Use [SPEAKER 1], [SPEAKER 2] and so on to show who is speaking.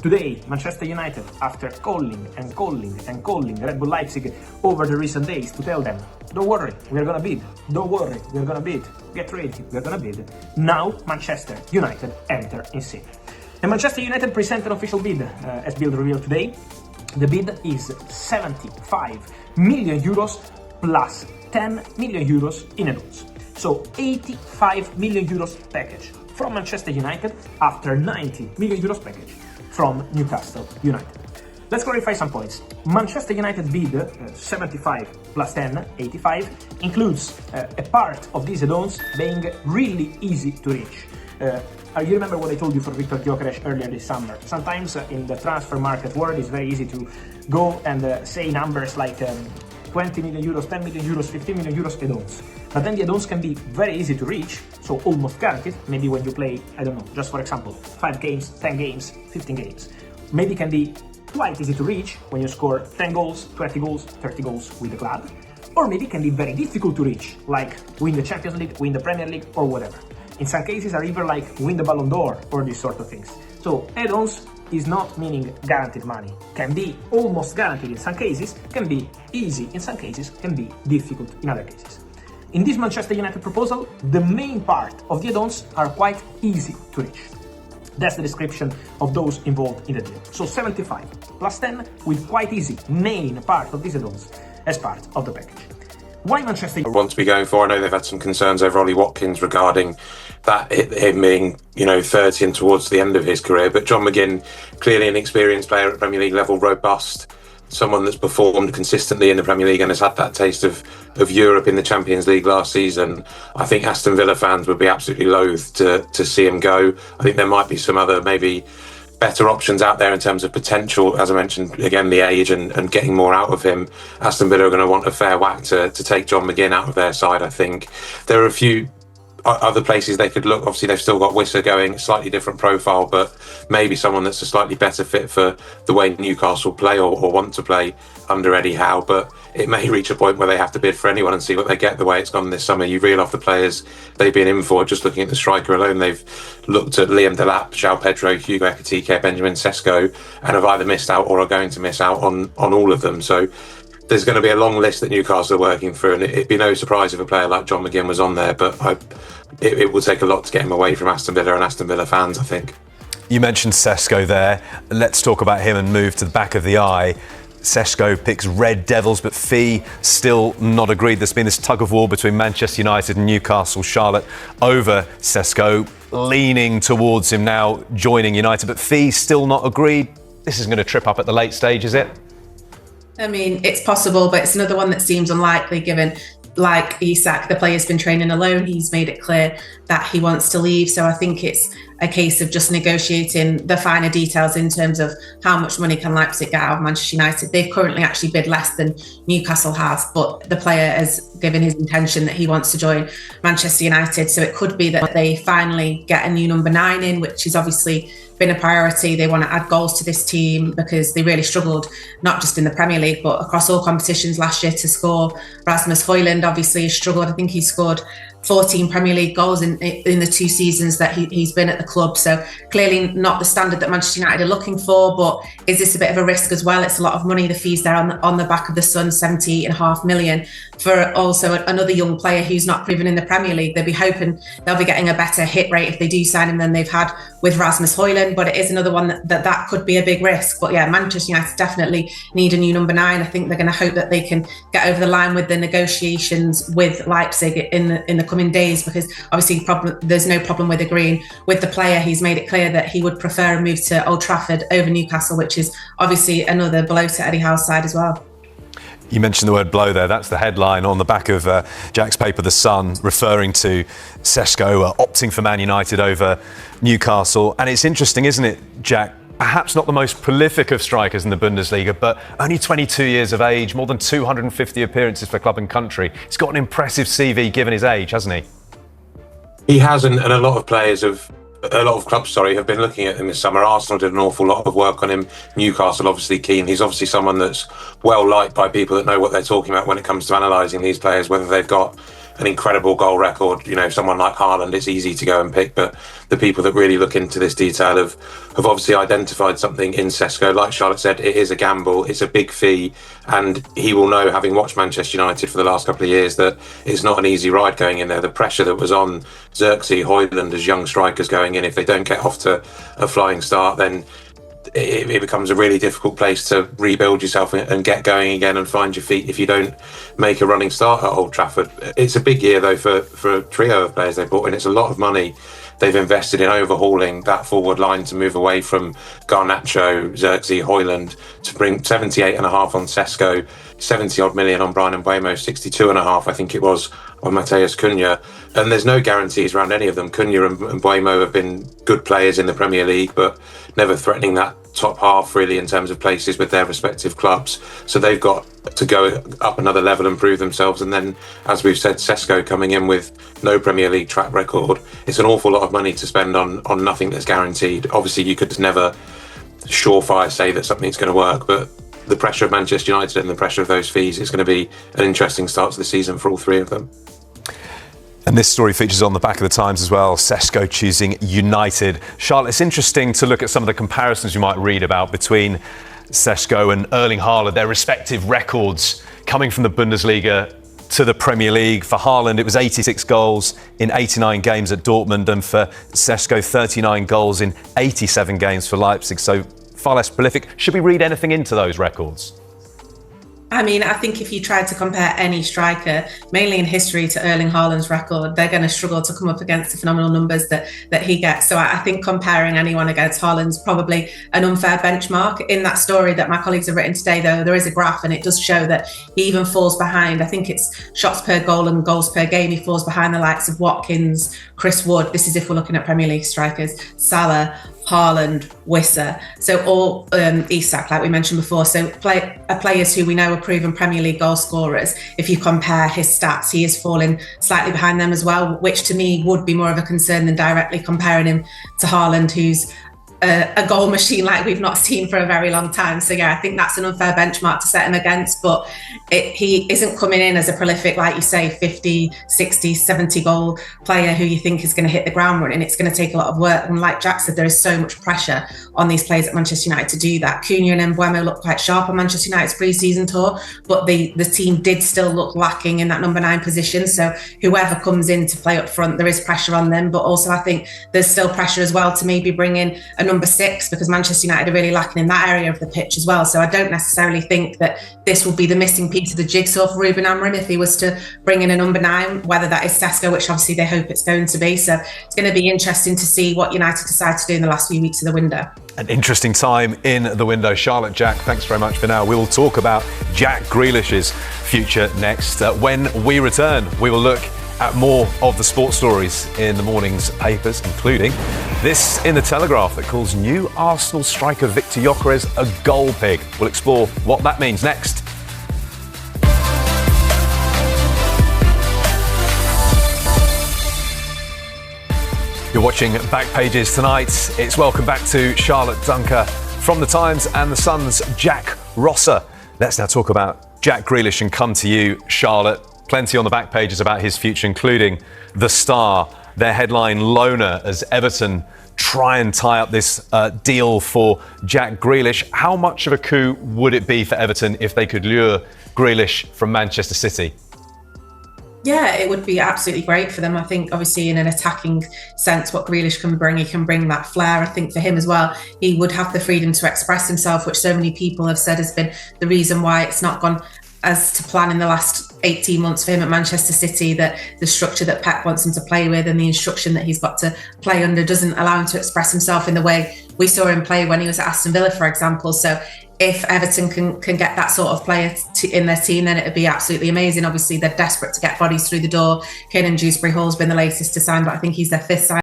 [SPEAKER 1] Today, Manchester United, after calling Red Bull Leipzig over the recent days to tell them, don't worry, we're gonna bid, don't worry, we're gonna bid, get ready, we're gonna bid. Now, Manchester United enter in scene. And Manchester United present an official bid, as Bill revealed today. The bid is 75 million euros plus 10 million euros in add-ons. So 85 million euros package from Manchester United after 90 million euros package from Newcastle United. Let's clarify some points. Manchester United bid 75 plus 10, 85, includes a part of these add-ons being really easy to reach. You remember what I told you for Viktor Gyökeres earlier this summer. Sometimes in the transfer market world, it's very easy to go and say numbers like 20 million euros, 10 million euros, 15 million euros add-ons. But then the add-ons can be very easy to reach, so almost guaranteed. Maybe when you play, I don't know, just for example, 5 games, 10 games, 15 games. Maybe can be quite easy to reach when you score 10 goals, 20 goals, 30 goals with the club. Or maybe can be very difficult to reach, like win the Champions League, win the Premier League, or whatever. In some cases are even like win the Ballon d'Or or these sort of things. So add-ons is not meaning guaranteed money. Can be almost guaranteed in some cases, can be easy in some cases, can be difficult in other cases. In this Manchester United proposal, the main part of the add-ons are quite easy to reach. That's the description of those involved in the deal. So 75 plus 10 with quite easy main part of these add-ons as part of the package. Why Manchester United
[SPEAKER 2] want to be going for? I know they've had some concerns over Ollie Watkins regarding that him being, 30 and towards the end of his career. But John McGinn, clearly an experienced player at Premier League level, robust, someone that's performed consistently in the Premier League and has had that taste of Europe in the Champions League last season. I think Aston Villa fans would be absolutely loath to see him go. I think there might be some other maybe better options out there in terms of potential. As I mentioned, again, the age and getting more out of him. Aston Villa are going to want a fair whack to take John McGinn out of their side, I think. There are a few other places they could look. Obviously, they've still got Wissa going, slightly different profile, but maybe someone that's a slightly better fit for the way Newcastle play or want to play under Eddie Howe. But it may reach a point where they have to bid for anyone and see what they get the way it's gone this summer. You reel off the players they've been in for. Just looking at the striker alone, they've looked at Liam Delap, João Pedro, Hugo Ekitike, Benjamin Šeško, and have either missed out or are going to miss out on all of them. So there's going to be a long list that Newcastle are working through, and it'd be no surprise if a player like John McGinn was on there, but it will take a lot to get him away from Aston Villa and Aston Villa fans, I think.
[SPEAKER 3] You mentioned Šeško there. Let's talk about him and move to the back of the eye. Šeško picks Red Devils, but Fee still not agreed. There's been this tug of war between Manchester United and Newcastle. Charlotte over Šeško, leaning towards him now joining United, but Fee still not agreed. This is going to trip up at the late stage, is it?
[SPEAKER 4] I mean, it's possible, but it's another one that seems unlikely given, like Isak, the player's been training alone. He's made it clear that he wants to leave. So I think it's a case of just negotiating the finer details in terms of how much money can Leipzig get out of Manchester United. They've currently actually bid less than Newcastle has, but the player has given his intention that he wants to join Manchester United. So it could be that they finally get a new number 9 in, which is obviously been a priority. They want to add goals to this team because they really struggled, not just in the Premier League, but across all competitions last year to score. Rasmus Højlund obviously has struggled. I think he scored 14 Premier League goals in the 2 seasons that he's been at the club. So clearly not the standard that Manchester United are looking for, but is this a bit of a risk as well? It's a lot of money, the fees there on the back of the Sun, 70.5 million for also another young player who's not proven in the Premier League. They'll be hoping they'll be getting a better hit rate if they do sign him than they've had with Rasmus Højlund, but it is another one that could be a big risk. But yeah, Manchester United definitely need a new number 9. I think they're going to hope that they can get over the line with the negotiations with Leipzig in the coming days, because obviously there's no problem with agreeing with the player. He's made it clear that he would prefer a move to Old Trafford over Newcastle, which is obviously another blow to Eddie Howe's side as well.
[SPEAKER 3] You mentioned the word blow there. That's the headline on the back of Jack's paper, The Sun, referring to Šeško opting for Man United over Newcastle. And it's interesting, isn't it, Jack? Perhaps not the most prolific of strikers in the Bundesliga, but only 22 years of age, more than 250 appearances for club and country. He's got an impressive CV given his age, hasn't he?
[SPEAKER 2] He has, and a lot of clubs have been looking at him this summer. Arsenal did an awful lot of work on him. Newcastle obviously keen. He's obviously someone that's well liked by people that know what they're talking about when it comes to analysing these players, whether they've got an incredible goal record. You know, someone like Haaland, it's easy to go and pick, but the people that really look into this detail have obviously identified something in Šeško. Like Charlotte said, it is a gamble, it's a big fee, and he will know, having watched Manchester United for the last couple of years, that it's not an easy ride going in there. The pressure that was on Xerxes, Højlund as young strikers going in, if they don't get off to a flying start, then it becomes a really difficult place to rebuild yourself and get going again and find your feet if you don't make a running start at Old Trafford. It's a big year though for a trio of players they brought in. It's a lot of money they've invested in overhauling that forward line to move away from Garnacho, Xerxes, Højlund, to bring 78.5 on Šeško, 70 odd million on Brian Mbeumo, 62.5 I think it was on Matheus Cunha, and there's no guarantees around any of them. Cunha and Mbeumo have been good players in the Premier League, but never threatening that top half really in terms of places with their respective clubs. So they've got to go up another level and prove themselves. And then, as we've said, Šeško coming in with no Premier League track record. It's an awful lot of money to spend on nothing that's guaranteed. Obviously, you could never surefire say that something's going to work, but the pressure of Manchester United and the pressure of those fees is going to be an interesting start to the season for all three of them.
[SPEAKER 3] And this story features on the back of the Times as well, Šeško choosing United. Charlotte, it's interesting to look at some of the comparisons you might read about between Šeško and Erling Haaland, their respective records coming from the Bundesliga to the Premier League. For Haaland, it was 86 goals in 89 games at Dortmund, and for Šeško, 39 goals in 87 games for Leipzig. So far less prolific. Should we read anything into those records?
[SPEAKER 4] I mean, I think if you tried to compare any striker, mainly in history, to Erling Haaland's record, they're going to struggle to come up against the phenomenal numbers that he gets. So I think comparing anyone against Haaland's probably an unfair benchmark. In that story that my colleagues have written today, though, there is a graph and it does show that he even falls behind. I think it's shots per goal and goals per game. He falls behind the likes of Watkins, Chris Wood. This is if we're looking at Premier League strikers, Salah, Haaland, Wissa. So all Isak, like we mentioned before. So players who we know are proven Premier League goal scorers. If you compare his stats, he is falling slightly behind them as well, which to me would be more of a concern than directly comparing him to Haaland, who's a goal machine like we've not seen for a very long time. So yeah, I think that's an unfair benchmark to set him against, but he isn't coming in as a prolific, like you say, 50, 60, 70 goal player who you think is going to hit the ground running. It's going to take a lot of work. And like Jack said, there is so much pressure on these players at Manchester United to do that. Cunha and Mbeumo looked quite sharp on Manchester United's pre-season tour, but the team did still look lacking in that number 9 position. So whoever comes in to play up front, there is pressure on them, but also I think there's still pressure as well to maybe bring in a number 6, because Manchester United are really lacking in that area of the pitch as well. So I don't necessarily think that this will be the missing piece of the jigsaw for Ruben Amorim if he was to bring in a number 9, whether that is Šeško, which obviously they hope it's going to be. So it's going to be interesting to see what United decide to do in the last few weeks of the window.
[SPEAKER 3] An interesting time in the window. Charlotte, Jack, thanks very much for now. We will talk about Jack Grealish's future next. When we return, we will look at more of the sports stories in the morning's papers, including this in the Telegraph that calls new Arsenal striker Victor Gyökeres a goal pig. We'll explore what that means next. You're watching Back Pages tonight. It's welcome back to Charlotte Dunker from the Times and the Sun's Jack Rosser. Let's now talk about Jack Grealish and come to you, Charlotte. Plenty on the back pages about his future, including the Star, their headline loner, as Everton try and tie up this deal for Jack Grealish. How much of a coup would it be for Everton if they could lure Grealish from Manchester City?
[SPEAKER 4] Yeah, it would be absolutely great for them. I think obviously in an attacking sense, what Grealish can bring, he can bring that flair. I think for him as well, he would have the freedom to express himself, which so many people have said has been the reason why it's not gone as to plan in the last 18 months for him at Manchester City, that the structure that Pep wants him to play with and the instruction that he's got to play under doesn't allow him to express himself in the way we saw him play when he was at Aston Villa, for example. So if Everton can get that sort of player in their team, then it would be absolutely amazing. Obviously, they're desperate to get bodies through the door. Kiernan Dewsbury Hall's been the latest to sign, but I think he's their 5th sign.